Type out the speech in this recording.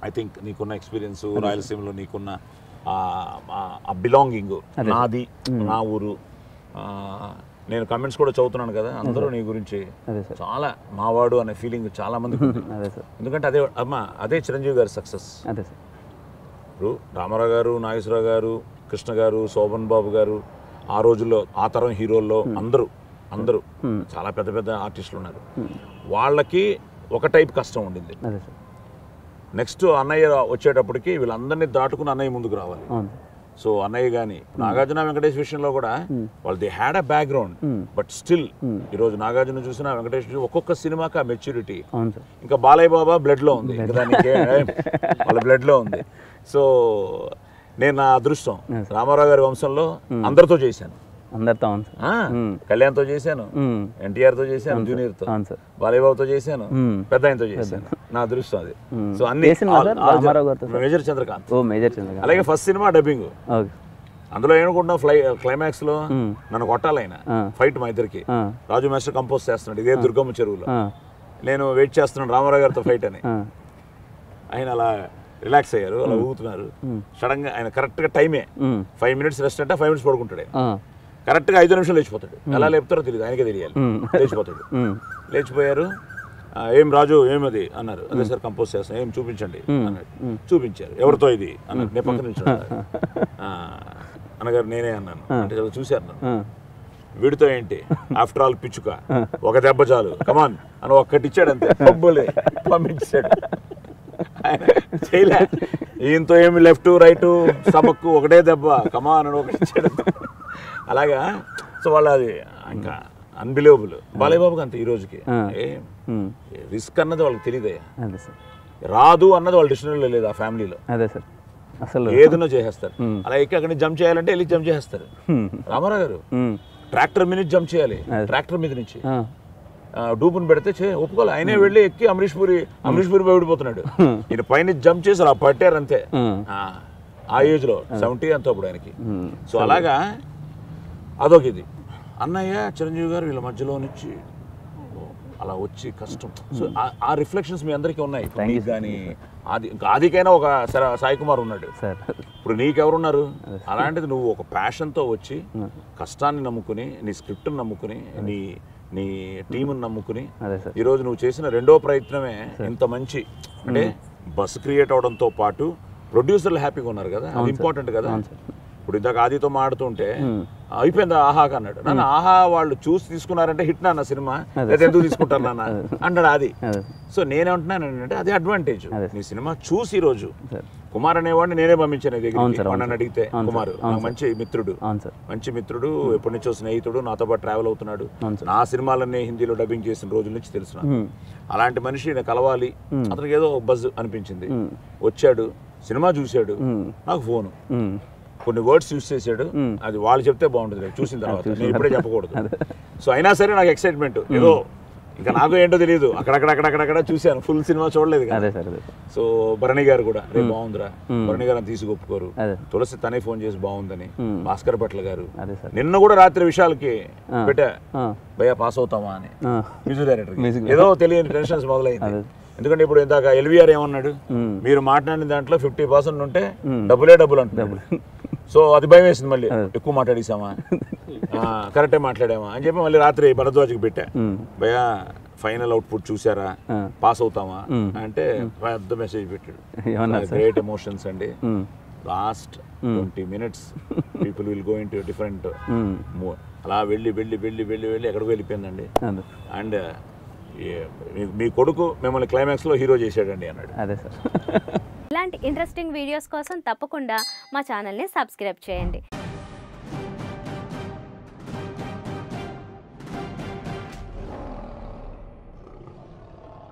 I think నీకున్న experience రాయలసీమలో నీకున్న ఆ బిలాంగింగ్, నాది నా ఊరు. నేను కమెంట్స్ కూడా చదువుతున్నాను కదా, అందరూ నీ గురించి చాలా మావాడు అనే ఫీలింగ్ చాలా మందికి ఉంది. ఎందుకంటే అదే చిరంజీవి గారి సక్సెస్. ఇప్పుడు రామారావు గారు, నాగేశ్వరరావు గారు, కృష్ణ గారు, శోభన్ బాబు గారు, ఆ రోజుల్లో ఆ తరం హీరోల్లో అందరూ చాలా పెద్ద పెద్ద ఆర్టిస్టులు ఉన్నారు. వాళ్ళకి ఒక టైప్ కష్టం ఉండింది. నెక్స్ట్ అన్నయ్య వచ్చేటప్పటికి వీళ్ళందరినీ దాటుకుని అన్నయ్య ముందుకు రావాలి. సో అన్నయ్య కానీ నాగార్జున వెంకటేష్ విషయంలో కూడా వాళ్ళు they had a background, but still ఈరోజు నాగార్జున చూసినా వెంకటేష్ ఒక్కొక్క సినిమాకి ఆ మెచ్యూరిటీ. ఇంకా బాలయ్య బాబా బ్లడ్లో ఉంది, ఇంకా దానికి వాళ్ళ బ్లడ్లో ఉంది. సో నేను నా అదృష్టం రామారావు గారి వంశంలో అందరితో చేశాను. కళ్యాణ్తో చేశాను, ఎన్టీఆర్తో చేశాను, జూనియర్తో, బాలయ్యబాబుతో చేశాను, పెద్ద ఆయనతో చేశాను. నా అదృష్టం అది. సో అన్ని మేజర్ చంద్రకాంత్, అలాగే ఫస్ట్ సినిమా డబ్బింగ్. అందులో ఏమనుకుంటున్నా క్లైమాక్స్ లో నన్ను కొట్టాలైనా ఫైట్ మా ఇద్దరికి. రాజు మాస్టర్ కంపోజ్ చేస్తున్నాడు ఇదే దుర్గమ్మ చెరువులో, నేను వెయిట్ చేస్తున్నాను రామారావు గారితో ఫైట్ అని. ఆయన అలా రిలాక్స్ అయ్యారు, అలా ఊగుతున్నారు. సడన్ గా ఆయన కరెక్ట్ గా టైమే 5 minutes రెస్ట్ అంటే 5 minutes పడుకుంటాడు. కరెక్ట్గా 5 నిమిషాలు లేచిపోతాడు. ఎలా లేపుతారో తెలియదు, ఆయనకే తెలియాలి. లేచిపోతాడు. లేచిపోయారు. ఏం రాజు ఏమది అన్నారు. అదే సార్ కంపోజ్ చేస్తాను, ఏం చూపించండి అన్నాడు. చూపించారు. ఎవరితో ఇది అన్నారు. నేను పక్కన నుంచి అన్నగారు నేనే అన్నాను. అంటే చూశారు నన్ను. వీడితో ఏంటి, ఆఫ్టర్ ఆల్ పిచ్చుక, ఒక దెబ్బ చాలు, కమాన్ అని ఒక్కటిచ్చాడు అంతే. పంపించాడు. చేయలే, ఈయనతో ఏమి లెఫ్ట్ రైట్ స్టమక్ ఒకటే దెబ్బ, కమాన్ అని ఒకటి ఇచ్చాడు. అలాగా. సో వాళ్ళు అది ఇంకా అన్బిలీవబుల్. బాలయ్యబాబుకి అంతే. ఈ రోజుకి రిస్క్ అన్నది వాళ్ళకి తెలియదయ్యా, రాదు అన్నది వాళ్ళ డిక్షనరీలో లేదు ఆ ఫ్యామిలీలో. అసలు ఏదైనా చేసేస్తారు. అలా ఎక్కి అక్కడి నుంచి జంప్ చేయాలంటే వెళ్ళి జంప్ చేసేస్తారు. రామారావు గారు ట్రాక్టర్ మీద నుంచి జంప్ చేయాలి, ట్రాక్టర్ మీద నుంచి డూపుని పెడితే ఒప్పుకోవాలి. ఆయనే వెళ్ళి ఎక్కి అమరీష్ పూరి బయటపోతున్నాడు. ఈయన పైన జంప్ చేసి అలా పట్టారు అంతే. ఆ ఏజ్ లో 70 అంతా అప్పుడు ఆయనకి. సో అలాగా అదొక ఇది. అన్నయ్య చిరంజీవి గారు వీళ్ళ మధ్యలో నుంచి అలా వచ్చి కష్టం. సో ఆ రిఫ్లెక్షన్స్ మీ అందరికీ ఉన్నాయి. కానీ ఆదికైనా ఒక సాయి కుమార్ ఉన్నాడు, ఇప్పుడు నీకెవరున్నారు? అలాంటిది నువ్వు ఒక ప్యాషన్తో వచ్చి కష్టాన్ని నమ్ముకుని, నీ స్క్రిప్ట్ని నమ్ముకుని, నీ టీముని నమ్ముకుని ఈరోజు నువ్వు చేసిన రెండో ప్రయత్నమే ఇంత మంచి, అంటే బస్ క్రియేట్ అవడంతో పాటు ప్రొడ్యూసర్లు హ్యాపీగా ఉన్నారు కదా, అది ఇంపార్టెంట్ కదా. ఇప్పుడు ఇందాక ఆదితో మాడుతుంటే అయిపోయిందా ఆహాకి అన్నాడు. నన్ను ఆహా వాళ్ళు చూసి తీసుకున్నారంటే హిట్ నాన్న సినిమా, లేదా ఎందుకు తీసుకుంటారు నాన్న అన్నాడు ఆది. సో నేనేమంటున్నాను ఏంటంటే అదే అడ్వాంటేజ్. నీ సినిమా చూసి ఈరోజు కుమార్ అనేవాడిని నేనే పంపించాను దగ్గరికి. నన్ను అడిగితే కుమార్ మంచి మిత్రుడు, ఎప్పటి నుంచో స్నేహితుడు, నాతో పాటు ట్రావెల్ అవుతున్నాడు. నా సినిమాలన్నీ హిందీలో డబ్బింగ్ చేసిన రోజుల నుంచి తెలుసు. అలాంటి మనిషి నేను కలవాలి, అతనికి ఏదో బజ్ అనిపించింది. వచ్చాడు, సినిమా చూశాడు, నాకు ఫోను, కొన్ని వర్డ్స్ యూస్ చేశాడు. అది వాళ్ళు చెప్తే బాగుంటుంది చూసిన తర్వాత, నేను ఇప్పుడే చెప్పకూడదు. సో అయినా సరే నాకు ఎక్సైట్మెంట్ ఏదో, ఇంకా నాకు ఏంటో తెలియదు. అక్కడక్కడ చూశాను, ఫుల్ సినిమా చూడలేదు కదా. సో భరణి గారు కూడా రేపు బాగుందిరా, భరణి గారు తీసి ఒప్పుకోరు. తులసి తనే ఫోన్ చేసి బాగుందని. భాస్కర్ భట్ల గారు నిన్న కూడా రాత్రి విషయాలకి పెట్టా, భయ్యా పాస్ అవుతామా అని మ్యూజిక్ డైరెక్టర్. ఏదో తెలియని టెన్షన్స్ మొదలైంది. ఎందుకంటే ఇప్పుడు ఇందాక ఎల్వీఆర్ ఏమన్నాడు, మీరు మాట్లాడిన దాంట్లో 50% ఉంటే డబ్బులు అంటున్నాడు. సో అది భయం వేసింది. మళ్ళీ ఎక్కువ మాట్లాడేసామా, కరెక్టే మాట్లాడామా అని చెప్పి మళ్ళీ రాత్రి భరద్వాజ్కి పెట్టా, భయ్యా ఫైనల్ అవుట్పుట్ చూసారా, పాస్ అవుతామా అంటే పెద్ద మెసేజ్ పెట్టాడు. గ్రేట్ ఎమోషన్స్ అండి, last 20 minutes people will go in to different. అలా వెళ్ళి ఎక్కడికి వెళ్ళిపోయిందండి. అండ్ మీ కొడుకు మిమ్మల్ని క్లైమాక్స్ లో హీరో చేశాడండి అన్నాడు. అదే సార్. ఇలాంటి ఇంట్రెస్టింగ్ వీడియోస్ కోసం తప్పకుండా మా ఛానల్ని సబ్స్క్రైబ్ చేయండి.